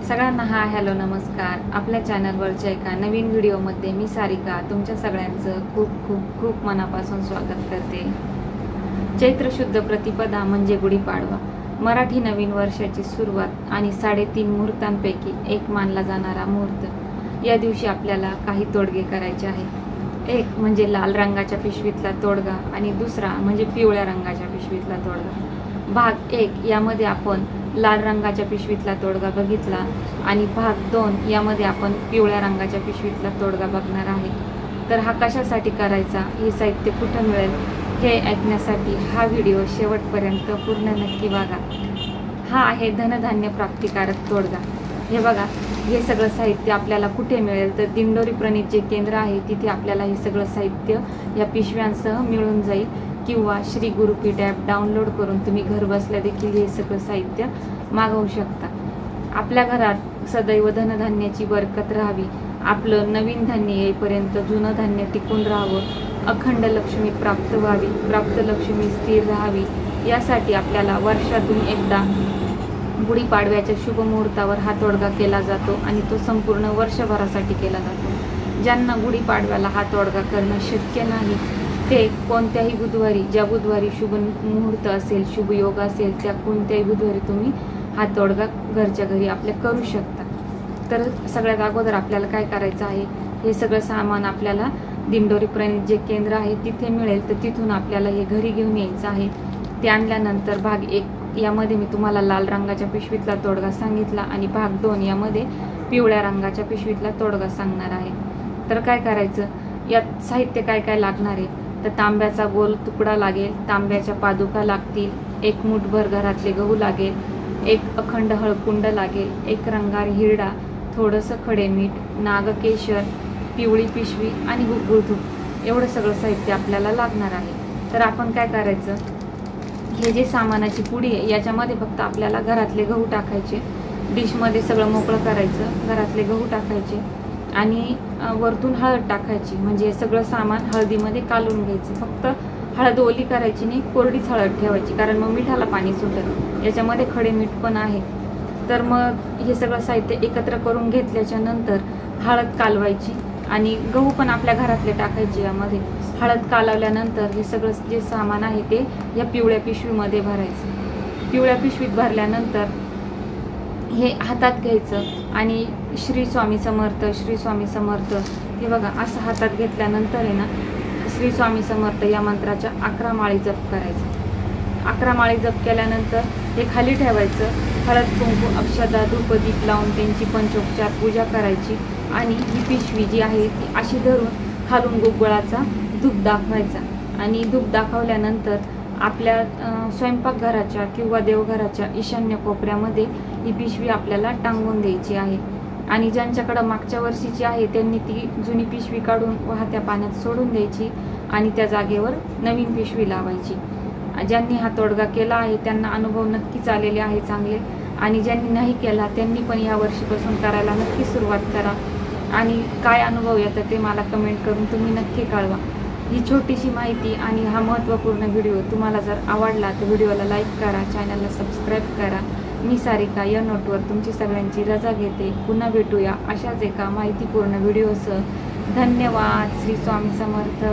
सगळ्यांना hi hello नमस्कार। आपल्या चॅनलवरच्या एका नवीन व्हिडिओमध्ये मी सारिका तुमच्या सगळ्यांचं खूप खूप खूप मनापासून स्वागत करते। चैत्र शुद्ध प्रतिपदा म्हणजे गुढीपाडवा, मराठी नवीन वर्षाची सुरुवात आणि 3.5 मुहूर्तांपैकी एक मानला जाणारा मुहूर्त। या दिवशी आपल्याला काही तोडगे करायचे आहेत। एक म्हणजे लाल रंगाच्या पिशवीतला तोडगा आणि दुसरा म्हणजे पिवळ्या रंगाच्या पिशवीतला तोडगा। भाग 1 यामध्ये आपण लाल रंगाच्या पिशवीतला तोडगा बघितला आणि भाग 2 यामध्ये आपण पिवळ्या रंगाच्या पिशवीतला तोडगा बघणार आहे। तर हा कशासाठी करायचा, हे साहित्य कुठे मिळेल हे ऐकण्यासाठी हा व्हिडिओ शेवटपर्यंत पूर्ण नक्की बघा। हा आहे धनधान्य प्राप्तिकारक तोडगा। हे बघा, हे सगळं साहित्य आपल्याला कुठे मिळेल तर दिंडोरी प्रणित जे केंद्र आहे तिथे आपल्याला हे सगळं साहित्य या पिशव्यांसह मिळून जाईल, किंवा श्री गुरुपीठ ॲप डाउनलोड करून तुम्ही घर बसल्या देखील हे सगळं साहित्य मागवू शकता। आपल्या घरात सदैव धनधान्याची बरकत राहावी, आपलं नवीन धान्य येईपर्यंत जुनं धान्य टिकून राहावं, अखंड लक्ष्मी प्राप्त व्हावी, प्राप्त लक्ष्मी स्थिर राहावी, यासाठी आपल्याला वर्षातून एकदा गुढीपाडव्याच्या शुभ मुहूर्तावर हा तोडगा केला जातो आणि तो संपूर्ण वर्षभरासाठी केला जातो। ज्यांना गुढीपाडव्याला हा तोडगा करणं शक्य नाही ते कोणत्याही बुधवारी, ज्या बुधवारी शुभ मुहूर्त असेल, शुभ योग असेल, त्या कोणत्याही बुधवारी तुम्ही हा तोडगा घरच्या घरी आपल्या करू शकता। तर सगळ्यात अगोदर आपल्याला काय करायचं आहे, हे सगळं सामान आपल्याला दिंडोरी प्रणित जे केंद्र आहे तिथे मिळेल, तर तिथून आपल्याला हे घरी घेऊन यायचं आहे। ते आणल्यानंतर भाग 1 यामध्ये मी तुम्हाला लाल रंगाच्या पिशवीतला तोडगा सांगितला आणि भाग 2 यामध्ये पिवळ्या रंगाच्या पिशवीतला तोडगा सांगणार आहे। तर काय करायचं, यात साहित्य काय काय लागणार आहे तर तांब्याचा गोल तुकडा लागेल, तांब्याच्या पादुका लागतील, 1 मूठभर घरातले गहू लागेल, 1 अखंड हळकुंड लागेल, 1 रंगार हिरडा, थोडंसं खडे मीठ, नागकेशर, पिवळी पिशवी आणि गुळतूप, एवढं सगळं साहित्य आपल्याला लागणार आहे। तर आपण काय करायचं, हे जे सामानाची पुडी आहे याच्यामध्ये फक्त आपल्याला घरातले गहू टाकायचे, डिशमध्ये सगळं मोकळं करायचं, घरातले गहू टाकायचे आणि वरतून हळद टाकायची, म्हणजे सगळं सामान हळदीमध्ये कालून घ्यायचं। फक्त हळद ओली करायची नाही, कोरडीच हळद ठेवायची, कारण मग मिठाला पाणी सुटेल, याच्यामध्ये खडे मीठ पण आहे। तर मग हे सगळं साहित्य एकत्र करून घेतल्याच्या नंतर हळद कालवायची आणि गहू पण आपल्या घरातले टाकायचे। यामध्ये हळद कालवल्यानंतर हे सगळं जे सामान आहे ते या पिवळ्या पिशवीमध्ये भरायचं। पिवळ्या पिशवीत भरल्यानंतर हे हातात घ्यायचं आणि श्री स्वामी समर्थ, श्री स्वामी समर्थ, हे बघा असं हातात घेतल्यानंतर आहे ना, श्री स्वामी समर्थ या मंत्राच्या 11 माळी जप करायचं। 11 माळी जप केल्यानंतर हे खाली ठेवायचं, हळद कुंकू अक्षता धूप दीप लावून त्यांची पंचोपचार पूजा करायची आणि ही पिशवी जी आहे ती अशी धरून खालून गुग्गळाचा धूप दाखवायचा आणि धूप दाखवल्यानंतर आपल्या स्वयंपाकघराच्या किंवा देवघराच्या ईशान्य कोपऱ्यामध्ये ही पिशवी आपल्याला टांगून द्यायची आहे। आणि ज्यांच्याकडं मागच्या वर्षीची आहे त्यांनी ती जुनी पिशवी काढून वाहत्या पाण्यात सोडून द्यायची आणि त्या जागेवर नवीन पिशवी लावायची। ज्यांनी हा तोडगा केला आहे त्यांना अनुभव नक्कीच आलेले आहे चांगले, आणि ज्यांनी नाही केला त्यांनी पण या वर्षीपासून करायला नक्की सुरुवात करा आणि काय अनुभव येतं ते मला कमेंट करून तुम्ही नक्की कळवा। ही छोटीशी माहिती आणि हा महत्त्वपूर्ण व्हिडिओ तुम्हाला जर आवडला तर व्हिडिओला लाईक करा, चॅनलला सबस्क्राईब करा। मी सारिका या नोटवर तुमची सगळ्यांची रजा घेते। पुन्हा भेटूया अशाच एका माहितीपूर्ण व्हिडिओसह। धन्यवाद। श्री स्वामी समर्थ।